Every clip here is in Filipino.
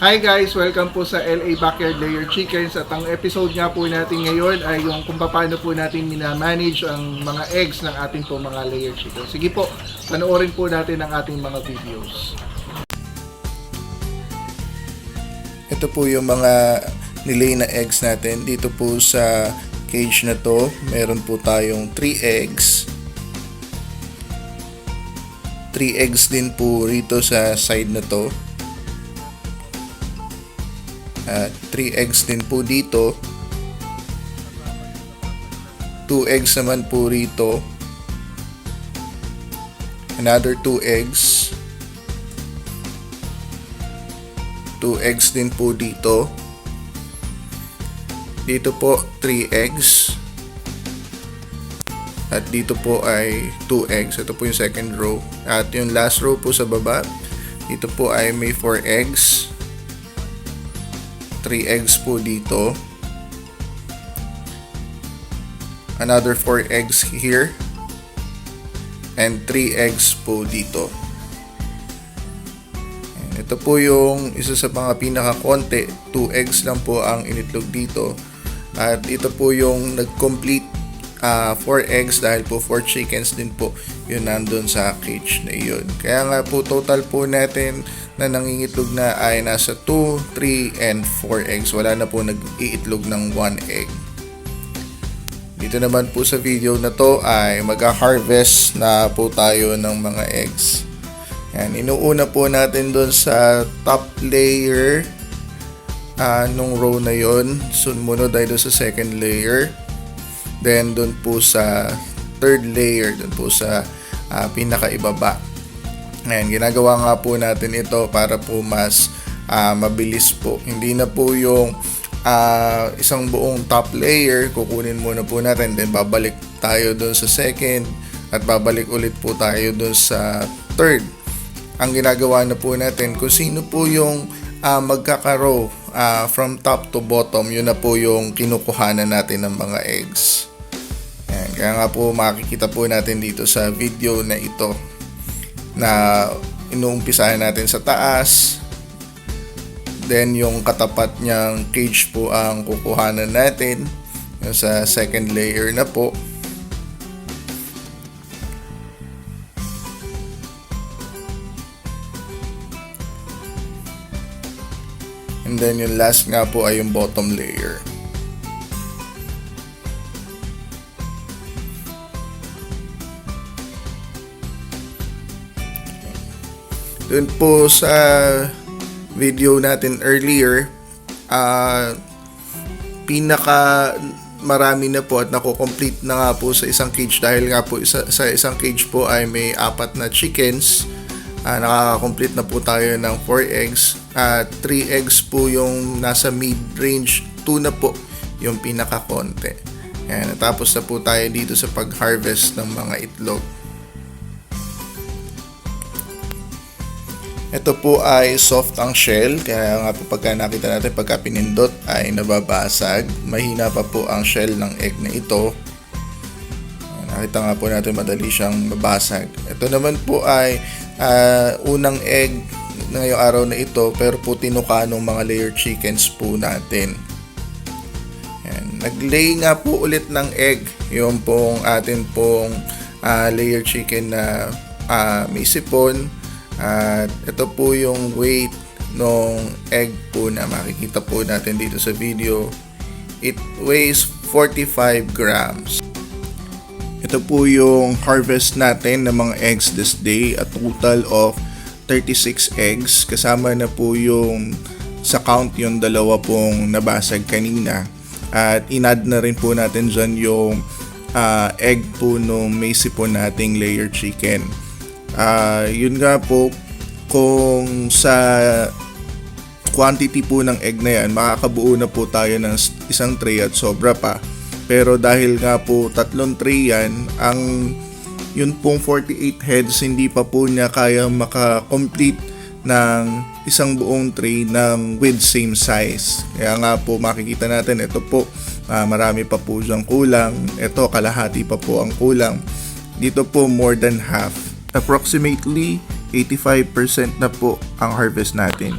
Hi guys! Welcome po sa LA Backyard Layer Chickens at ang episode nga po natin ngayon ay yung kung paano po natin minamanage ang mga eggs ng ating po mga layer chickens. Sige po, panoorin po natin ang ating mga videos. Ito po yung mga nilay na eggs natin. Dito po sa cage na to, meron po tayong 3 eggs. 3 eggs din po rito sa side na to. At 3 eggs din po dito. 2 eggs naman po rito. Another 2 eggs. 2 eggs din po dito. Dito po 3 eggs. At dito po ay 2 eggs. Ito po yung second row. At yung last row po sa baba, dito po ay may 4 eggs. 3 eggs po dito. Another 4 eggs here. And 3 eggs po dito. And ito po yung isa sa mga pinaka-konti. 2 eggs lang po ang initlog dito. At ito po yung nag-complete 4 eggs dahil po 4 chickens din po yun nandun sa cage na yun. Kaya nga po total po natin na nangingitlog na ay nasa 2, 3, and 4 eggs. Wala na po nag-iitlog ng 1 egg. Dito naman po sa video na to ay mag-harvest na po tayo ng mga eggs. Yan, inuuna po natin doon sa top layer nung row na yon. Sumunod ay doon sa second layer. Then doon po sa third layer, doon po sa pinakaibaba. Ayan, ginagawa nga po natin ito para po mas mabilis po. Hindi na po yung isang buong top layer, kukunin muna po natin, then babalik tayo doon sa second at babalik ulit po tayo doon sa third. Ang ginagawa na po natin, kung sino po yung magkakarow from top to bottom, yun na po yung kinukuhanan natin ng mga eggs. Ayan, kaya nga po makikita po natin dito sa video na ito na inuumpisahan natin sa taas, then yung katapat niyang cage po ang kukuhanan natin yung sa second layer na po. And then yung last nga po ay yung bottom layer. Doon po sa video natin earlier, pinaka marami na po at nako-complete na nga po sa isang cage dahil nga po sa isang cage po ay may 4 na chickens. Nakaka-complete na po tayo ng 4 eggs at 3 eggs po yung nasa mid-range, 2 na po yung pinaka-konti. Ayan, natapos na po tayo dito sa pag-harvest ng mga itlog. Ito po ay soft ang shell, kaya nga po pagka nakita natin, pagka pinindot ay nababasag. Mahina pa po ang shell ng egg na ito. Nakita nga po natin madali siyang mabasag. Ito naman po ay unang egg ngayong araw na ito, pero po tinuka ng mga layer chickens po natin. Yan. Nag-lay nga po ulit ng egg yung pong atin pong layer chicken na may sipon. At ito po yung weight ng egg po na makikita po natin dito sa video. It weighs 45 grams. Ito po yung harvest natin ng mga eggs this day. A total of 36 eggs. Kasama na po yung sa count yung dalawa pong nabasag kanina. At inad na rin po natin dyan yung egg po nung may sipon nating layer chicken. Yun nga po, kung sa quantity po ng egg na yan, makakabuo na po tayo ng isang tray at sobra pa. Pero dahil nga po 3 tray yan, ang yun pong 48 heads, hindi pa po niya kaya makakomplete ng isang buong tray ng with same size. Kaya nga po makikita natin, ito po, marami pa po siyang kulang. Ito, kalahati pa po ang kulang. Dito po, more than half. Approximately 85% na po ang harvest natin.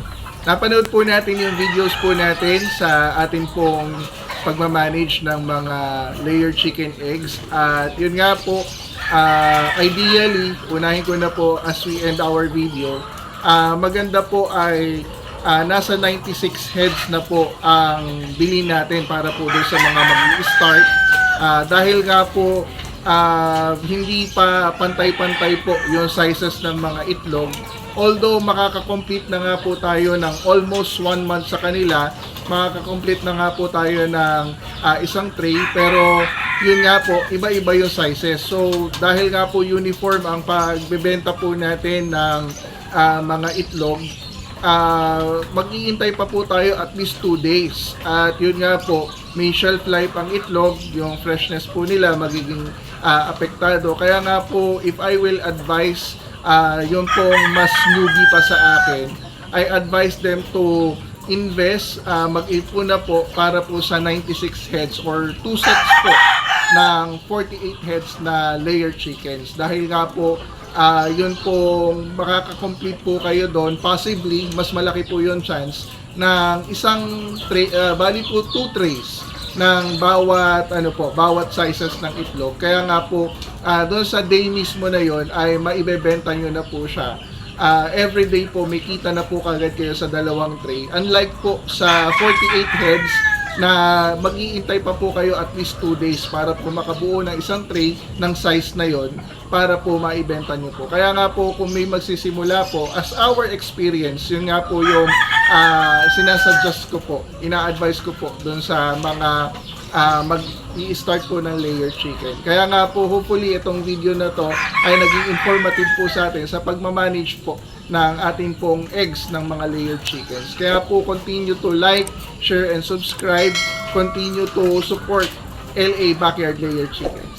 napanood po natin yung videos po natin sa atin pong pagmamanage ng mga layer chicken eggs. At yun nga po, ideally, unahin ko na po as we end our video, maganda po ay nasa 96 heads na po ang bilhin natin para po doon sa mga mag-start. Dahil nga po, hindi pa pantay-pantay po yung sizes ng mga itlog. Although makaka-complete na nga po tayo ng almost 1 month sa kanila, makaka-complete na nga po tayo ng isang tray, pero yun nga po, iba-iba yung sizes. So dahil nga po uniform ang pagbebenta po natin ng mga itlog, mag-iintay pa po tayo at least 2 days. At yun nga po, may shelf life ang itlog, yung freshness po nila magiging apektado. Kaya nga po, if I will advise yung pong mas newbie pa sa akin, I advise them to invest, mag-ipon na po para po sa 96 heads or 2 sets po ng 48 heads na layer chickens. Dahil nga po, yun po, makaka-complete po kayo doon. Possibly, mas malaki po yung chance ng isang tray, bali po 2 trays ng bawat sizes ng itlog. Kaya nga po, doon sa day mismo na yon ay maibebenta nyo na po siya. Every day po may kita na po kagad kayo sa 2 tray. Unlike po sa 48 heads na mag-iintay pa po kayo at least 2 days para po makabuo ng isang tray ng size na yon para po maibenta nyo po. Kaya nga po kung may magsisimula po, as our experience, yun nga po yung sinasuggest ko po, ina-advise ko po doon sa mga mag-i-start po ng layer chicken. Kaya nga po, hopefully itong video na to ay naging informative po sa atin sa pagmamanage po ng ating pong eggs ng mga layer chickens. Kaya po, continue to like, share, and subscribe. Continue to support LA Backyard Layer Chicken.